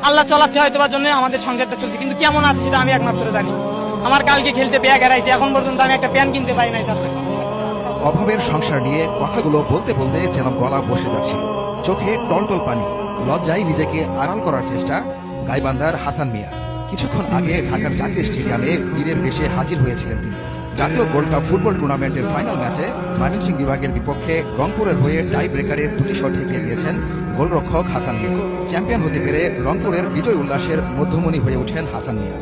আল্লাহ চলাচ্ছে হয়তো বা জন্য আমাদের সংসারটা চলছে, কিন্তু কেমন আছে সেটা আমি একমাত্র জানি। আমার কালকে খেলতে পেয়া গেড়াইছে, এখন পর্যন্ত আমি একটা প্যান কিনতে পারি নাই স্যার। অভাবের সংসার নিয়ে কথাগুলো বলতে বলতে যেন গলা বসে যাচ্ছিল, চোখে টলটল পানি, লজ্জায় নিজেকে আড়াল করার চেষ্টা গাইবান্ধার হাসান মিয়া। কিছুক্ষণ আগে ঢাকার জাতীয় স্টেডিয়ামে বীরের বেশে হাজির হয়েছিলেন তিনি। জাতীয় গোল্ড কাপ ফুটবল টুর্নামেন্টের ফাইনাল ম্যাচে ময়মনসিংহ বিভাগের বিপক্ষে রংপুরের হয়ে টাই ব্রেকারে দুটি শট ঠেকিয়ে দিয়েছেন গোলরক্ষক হাসান মিয়া। চ্যাম্পিয়ন হতে পেরে রংপুরের বিজয় উল্লাসের মধ্যমণি হয়ে ওঠেন হাসান মিয়া।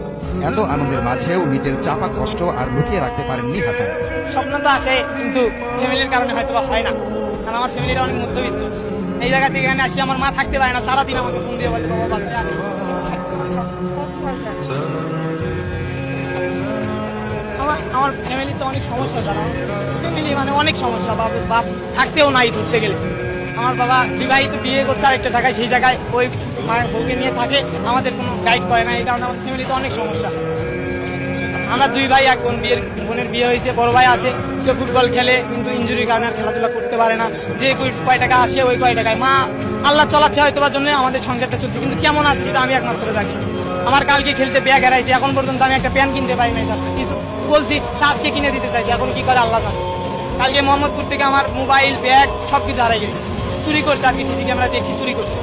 এত আনন্দের মাঝেও নিজের চাপা কষ্ট আর লুকিয়ে রাখতে পারেননি হাসান। স্বপ্ন তো আছে, কিন্তু ফ্যামিলির কারণে হয়তো বা হয় না, কারণ আমার ফ্যামিলিটা অনেক মধ্যবিত্ত। এই জায়গা থেকে এখানে আসি, আমার মা থাকতে পারে না, সারাদিন আমাকে ফোন দিয়ে বলে বাবা বাসায় আমি। আমার ফ্যামিলিতে অনেক সমস্যা, তারা ফ্যামিলি মানে অনেক সমস্যা। বাপ থাকতেও নাই ধরতে গেলে। আমার বাবা বিবাহিত, বিয়ে করছে আরেকটা ঢাকায়, সেই জায়গায় ওই মায়ের বউকে নিয়ে থাকে, আমাদের কোনো গাইড করে না। এই কারণে আমার ফ্যামিলিতে অনেক সমস্যা। আমরা দুই ভাই, এক বোন। বোনের বিয়ে হয়েছে, বড় ভাই আছে, সে ফুটবল খেলে, কিন্তু ইনজুরির কারণে আর খেলাধুলা করতে পারে না। যে কয় টাকা আসে ওই কয় টাকায় মা আল্লাহ চলাচ্ছে হয়তো বা জন্য আমাদের সংসারটা চলছে, কিন্তু কেমন আছে সেটা আমি একমাত্র জানি। আমার কালকে খেলতে পেয়া গেড়াইছে, এখন পর্যন্ত আমি একটা প্যান কিনতে পারি নাই স্যার। কিছু বলছি আজকে কিনে দিতে চাইছি, এখন কি করে আল্লাহ জানে। কালকে মোহাম্মদপুর থেকে আমার মোবাইল, ব্যাগ সবকিছু হারাই গেছে, চুরি করছে। আর সিসি ক্যামেরা দেখছি চুরি করছে।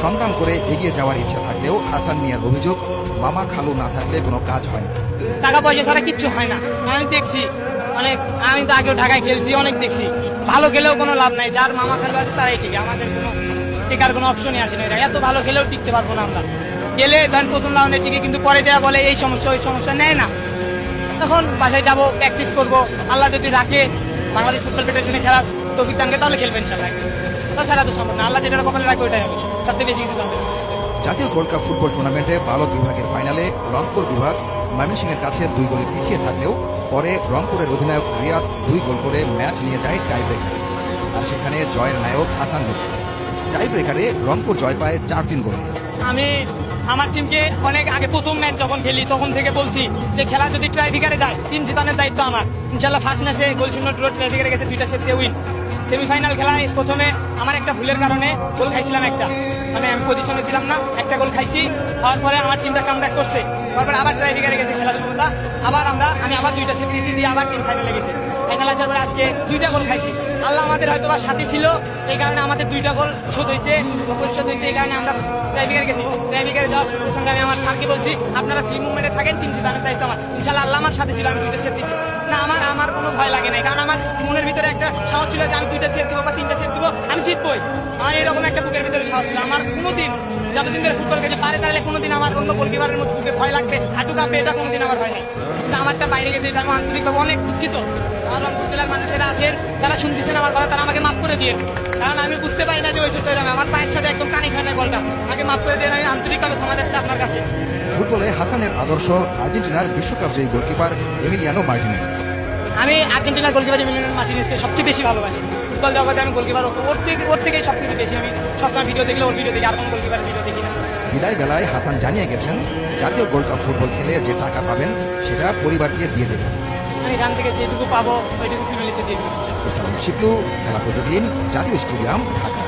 সংগ্রাম করে এগিয়ে যাওয়ার ইচ্ছা থাকলেও হাসান মিয়ার অভিযোগ, মামা খালু না থাকলে কোনো কাজ হয় না। টাকা পয়সা ছাড়া কিচ্ছু হয় না। আমি দেখছি অনেক, আমি তো আগেও ঢাকায় খেলছি, অনেক দেখছি। ভালো খেলেও কোনো লাভ নাই, যার মামা খেলবে আছে তারাই ঠিক। আমাদের কোনো টিকার কোনো অপশনই আসে না। এত ভালো খেলেও টিকতে পারবো না আমরা। গেলে ধরেন প্রথম রাউন্ডে টিকে, কিন্তু পরে যারা বলে এই সমস্যা ওই সমস্যা, নেয় না। তখন বাসায় যাবো, প্র্যাকটিস করবো। আল্লাহ যদি রাখে বাংলাদেশ ফুটবল ফেডারেশনে খেলার তৌফিক থাকে তাহলে খেলবেন ইনশাআল্লাহ। তাছাড়া তো সম্ভব না, আল্লাহ যেটা কপালে রাখে ওইটাই হবে, সবচেয়ে বেশি কিছু হবে। জাতীয় গোল্ড কাপ ফুটবল টুর্নামেন্টে বালক বিভাগের ফাইনালে রংপুর বিভাগ ময়মনসিংহের কাছে 2 গোলে পিছিয়ে থাকলেও পরে রংপুরের অধিনায়ক রিয়াদ 2 গোল করে ম্যাচ নিয়ে যায় টাই ব্রেকারে। আর সেখানে জয়ের নায়ক হাসান মিয়া। টাই ব্রেকারে রংপুর জয় পায় 4-3 গোলে। আমি আমার টিমকে অনেক আগে প্রথম ম্যাচ যখন খেলি তখন থেকে বলছি যে খেলা যদি ট্রাইব্রেকারে যায় 3 জিতানোর দায়িত্ব আমার। ইনশাল্লাহ ফার্স্ট ম্যাচে গোল শূন্য ড্র, ট্রাইব্রেকারে গেছে 2টা সেট দিয়ে উইন। সেমিফাইনাল খেলায় প্রথমে আমার একটা ভুলের কারণে গোল খাইছিলাম একটা, মানে আমি পজিশনে ছিলাম না, একটা গোল খাইছি। হওয়ার পরে আমার টিমটা কামব্যাক করছে, তারপরে আবার ট্রাইব্রেকারে গেছে খেলার শুরুটা, আবার আমি আবার 2টা সেট দিয়েছি, দিয়ে আবার টিম ফাইনালে গেছে। ফাইনাল আসার পরে আজকে 2টা গোল খাইছি। আল্লাহ আমাদের হয়তো বা সাথে ছিল, এই কারণে আমাদের 2টা গোল শোধ হয়েছে, পরিশোধ হয়েছে। এই কারণে আমরা ট্রাইব্রেকারে গেছি। ট্রাইব্রেকারে যাওয়ার সঙ্গে আমি আমার স্যারকে বলছি আপনারা ফ্রি মুভমেন্টে থাকেন, 3 জিতানোর দায়িত্ব আমার। ইনশাল্লাহ আল্লাহ আমার সাথে ছিল, আমি 2টা সেট দিয়েছি। না আমার কোনো ভয় লাগে নাই, কারণ আমার মনের ভিতরে একটা সাহস ছিল যে আমি 2টা সেট দেবো বা 3টা সেট দেবো, আমি জিতবই। আমার এরকম একটা বুকের ভিতরে সাহস ছিল। আমার কোনোদিন যতদিন ধরে ফুটবল খেলে পারে তাহলে কোনোদিন আমার অন্য গোলকিপারের মতো বুকে ভয় লাগবে, হাঁটু কাঁপবে, এটা কোনোদিন আমার ভয় নাই। কিন্তু আমারটা বাইরে গেছে, এটা আমি আন্তরিকভাবে অনেক দুঃখিত। আর রংপুর জেলার মানুষেরা আছেন, যারা শুনতেছেন আমার কথা, তারা আমাকে মাফ করে দিয়ে, কারণ আমি বুঝতে পারি না যে ওই সত্যি আমার পায়ের সাথে একদম কানে খায় না বলটা। আমাকে মাফ করে দিয়ে, আমি আন্তরিকভাবে ক্ষমা যাচ্ছে আপনার কাছে। ফুটবলে হাসানের আদর্শ আর্জেন্টিনার বিশ্বকাপ জয়ী গোলকিপার এমিলিয়ানো মার্টিনেজ। আমি আর্জেন্টিনার গোলকিপার এমিলিয়ানো মার্টিনেজকে সবচেয়ে বেশি ভালোবাসি। ফুটবল জগতে আমি গোলকিপার ওর থেকেই সবকিছু বেশি। আমি সবসময় ভিডিও দেখলে ওর ভিডিও দেখি, আর কোনো গোলকিপারের ভিডিও দেখি না। বিদায় বেলায় হাসান জানিয়ে গেছেন, জাতীয় গোল্ড কাপ ফুটবল খেলে যে টাকা পাবেন সেটা পরিবারকে দিয়ে দেবেন। আমি এখান থেকে যেটুকু পাবো ওইটুকু ফ্যামিলিতে দিয়ে দেবো। ইসলাম শিবলু, খেলা প্রতিদিন, জাতীয় স্টেডিয়াম, ঢাকা।